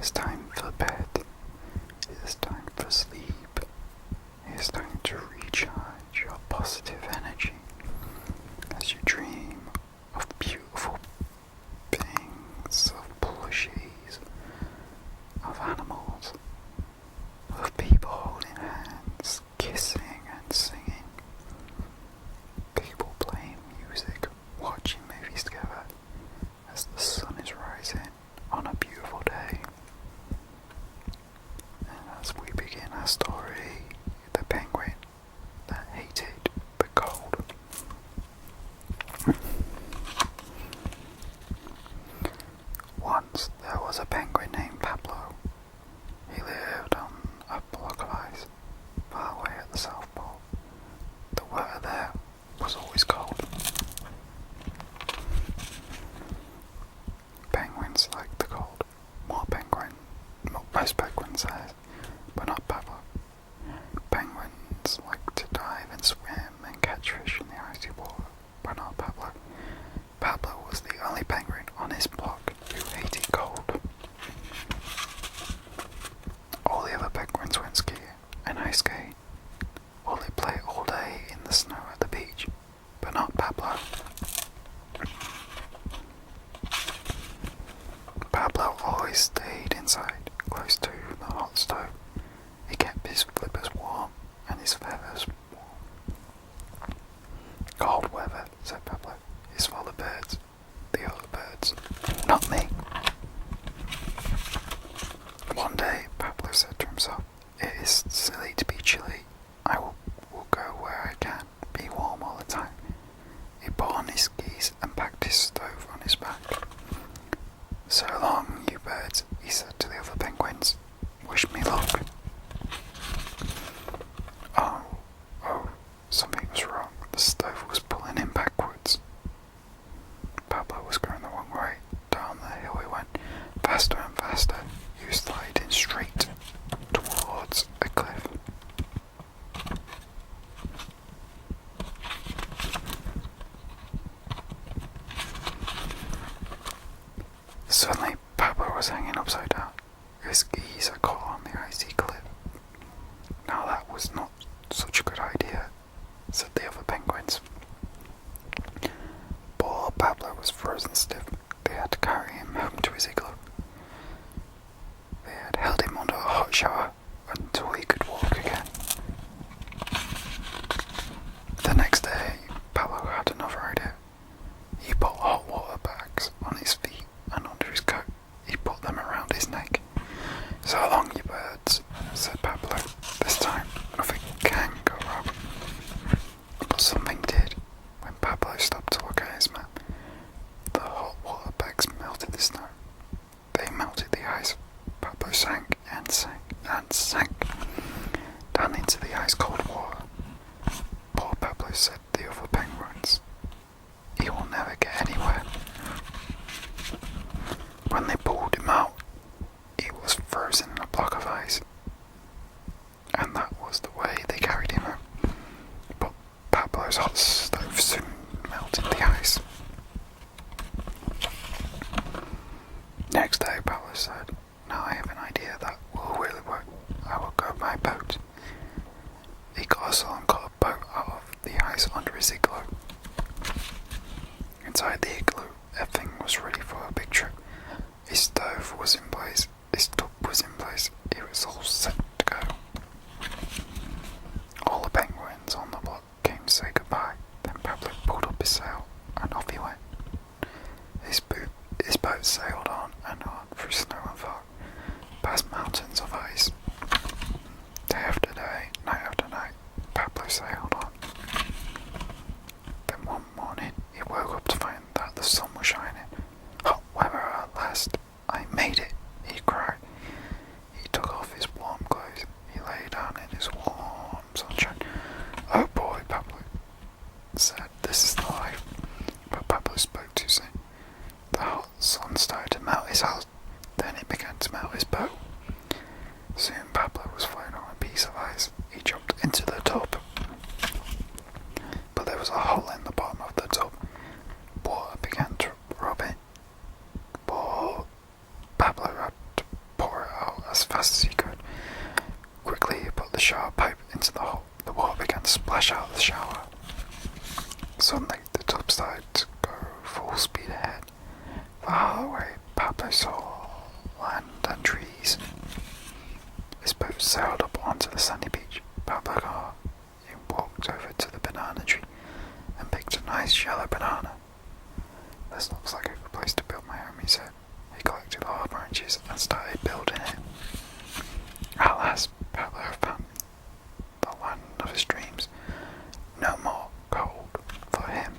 It's time for bed. It's time for sleep. It's time to recharge your positive energy as you dream of beautiful things, of plushies, of animals, of people holding hands, kissing and singing, people playing music, watching movies together as the sun is rising on a beautiful day. And as we begin our story, the penguin that hated the cold. Once there was a penguin named Pablo. He lived on a block of ice far away at the South Pole. The weather there was always cold. Penguins like the cold. Most penguins says, but not Pablo. Penguins like to dive and swim and catch fish in the icy water, but not Pablo. Pablo was the only penguin on his block who hated cold. All the other penguins went skiing and ice skating, or they play all day in the snow at the beach, but not Pablo. Pablo always stayed inside, close to the hot stove. He kept his flippers warm and his feathers warm. Cold weather, said Pablo, is for the birds, the other birds, not me. One day, Pablo said to himself, it is silly to be chilly. I will go where I can, be warm all the time. He put on his skis and packed his stove on his back. So long, you birds, he said to the other penguins. Wish me luck. Oh, something was wrong. The stove was pulling him backwards. Pablo was going the wrong way. Down the hill he went, faster and faster. He was sliding straight towards a cliff. Suddenly, Pablo was hanging upside down. His skis had caught on the icy cliff. Now that was not such a good idea, said the other penguins. Poor Pablo was frozen stiff. They had to carry him home to his igloo. They had held him under a hot shower until he could walk again. The next day, Pablo had another idea. He put hot water bags on his feet and under his coat. He put them around his neck. So long, you birds, said Pablo. This time, nothing can go wrong. But something did. When Pablo stopped to look at his map, the hot water bags melted the snow. They melted the ice. Pablo sank and sank and sank down into the ice-cold water. Poor Pablo, said the other penguins. He will never get anywhere. When they pulled him out, he was frozen in a block of ice. And that was the way they carried him home. But Pablo's hot stove soon melted the ice. Next day, Pablo said, now I have an idea that will really work. I will go by boat. He got a saw and cut a boat out of the ice under his igloo. Inside the igloo, everything was ready for a big trip. His stove was in place, his tub was in place, it was all set to go. All the penguins on the block came to say goodbye. Then Pablo pulled up his sail and off he went. His boat sailed on and on through snow and fog, past mountains of ice. Day after day, night after night, Pablo sailed on. Then one morning, he woke up to find that the sun was shining. Hot weather at last. I made it, he cried. He took off his warm clothes. He lay down in his warm sunshine. Oh boy, Pablo said, this is the life. But Pablo spoke too soon. The hot sun started to melt his house. Then it began to melt his boat. Soon Pablo was floating on a piece of ice. He jumped into the tub. But there was a hole in the bottom of the tub. Water began to rub in. Pablo had to pour full speed ahead. Far away, Pablo saw land and trees. His boat sailed up onto the sandy beach. Pablo got and walked over to the banana tree and picked a nice yellow banana. This looks like a good place to build my home, he said. He collected all the branches and started building it. At last, Pablo found the land of his dreams. No more cold for him.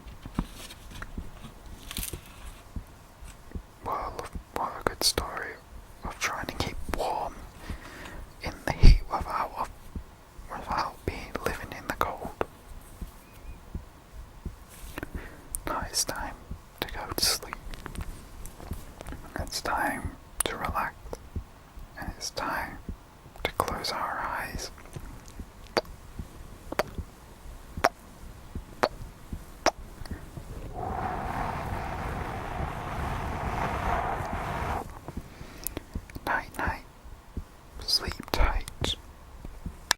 Well, what a good story of trying to keep warm in the heat without being living in the cold. Now it's time to go to sleep. It's time to relax. And it's time to close our eyes.